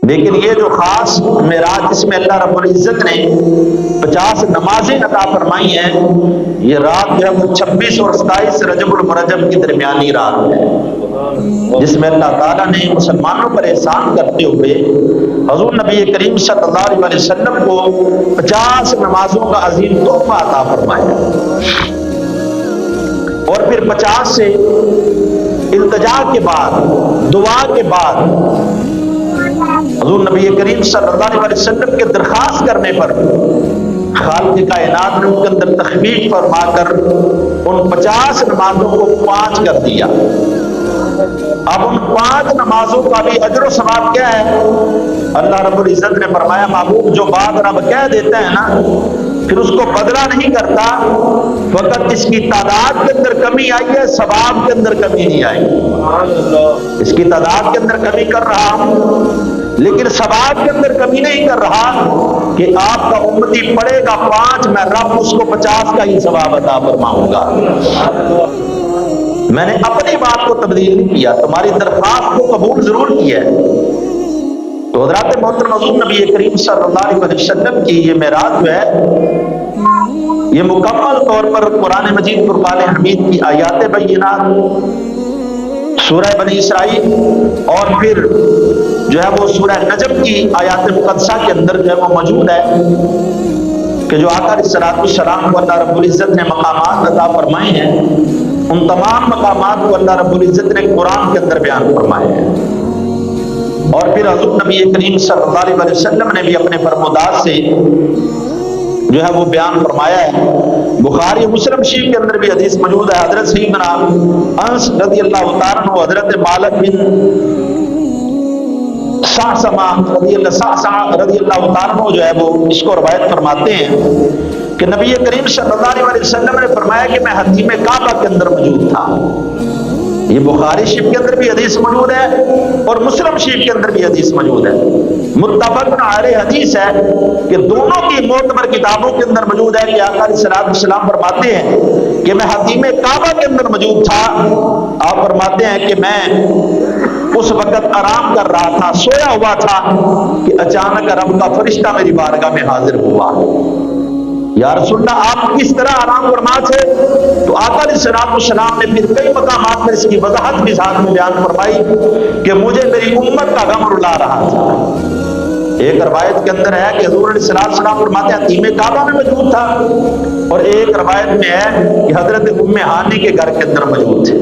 لیکن یہ جو خاص معراج جس میں اللہ رب العزت نے 50 نمازیں عطا فرمائی ہیں، یہ رات جو ہے وہ 26 اور 27 رجب المرجب کی درمیانی رات ہے، جس میں اللہ تعالیٰ نے مسلمانوں پر احسان کرتے ہوئے حضور نبی کریم صلی اللہ علیہ وسلم کو 50 نمازوں کا عظیم تحفہ عطا فرمایا، اور پھر 50 سے التجا کے بعد، دعا کے بعد حضور نبی کریم صلی اللہ علیہ وسلم کے درخواست کرنے پر خالق کائنات نے ان کے اندر تخفیف فرما کر ان 50 نمازوں کو 5 کر دیا۔ اب ان 5 نمازوں کا بھی اجر و ثواب کیا ہے؟ اللہ رب العزت نے فرمایا محبوب جو بات رب کہہ دیتا ہے نا پھر اس کو بدلہ نہیں کرتا، فقط اس کی تعداد کے اندر کمی آئی ہے، ثواب کے اندر کمی نہیں آئی۔ اس کی تعداد کے اندر کمی کر رہا ہوں لیکن ثواب کے اندر کمی نہیں کر رہا کہ آپ کا امتی پڑھے گا 5، میں رب اس کو 50 کا ہی ثواب عطا فرماؤں گا۔ میں نے اپنی بات کو تبدیل نہیں کیا، تمہاری درخواست کو قبول ضرور کیا ہے۔ تو حضرات محترم حضور نبی کریم صلی اللہ علیہ وسلم کی یہ معراج جو ہے یہ مکمل طور پر قرآن مجید فرقان حمید کی آیات بینات، سورہ بنی اسرائیل اور پھر جو ہے وہ سورہ نجم کی آیات مقدسہ کے اندر جو ہے وہ موجود ہے کہ جو آقا علیہ السلام کو اللہ رب العزت نے مقامات عطا فرمائے ہیں، ان تمام مقامات کو اللہ رب العزت نے قرآن کے اندر بیان فرمائے ہیں۔ اور پھر حضور نبی کریم صلی اللہ علیہ وسلم نے بھی اپنے فرمودات سے جو ہے وہ بیان فرمایا ہے۔ بخاری مسلم شریف کے اندر بھی حدیث موجود ہے، حضرت سیدنا انس رضی اللہ تعالیٰ عنہ، حضرت مالک بن صعصعہ رضی اللہ تعالیٰ عنہ جو ہے وہ اس کو روایت فرماتے ہیں کہ نبی کریم صلی اللہ علیہ وسلم نے فرمایا کہ میں حتیم کعبہ کے اندر موجود تھا۔ یہ بخاری شریف کے اندر بھی حدیث موجود ہے اور مسلم شریف کے اندر بھی حدیث موجود ہے، متفق علیہ حدیث ہے کہ دونوں کی معتبر کتابوں کے اندر موجود ہے کہ آقا علیہ السلام فرماتے ہیں کہ میں حتیم کعبہ کے اندر موجود تھا۔ آپ فرماتے ہیں کہ میں اس وقت آرام کر رہا تھا، سویا ہوا تھا کہ اچانک رب کا فرشتہ میری بارگاہ میں حاضر ہوا۔ یا رسول اللہ آپ کس طرح آرام فرما تھے؟ تو آقا علیہ السلام نے پھر کئی مقامات میں اس کی وضاحت بھی ساتھ میں بیان فرمائی کہ مجھے میری امت کا غم رلا رہا تھا۔ ایک روایت کے اندر ہے کہ حضور علیہ السلام فرماتے ہیں حتیم کعبہ میں موجود تھا، اور ایک روایت میں ہے کہ حضرت ام ہانی کے گھر کے اندر موجود تھے۔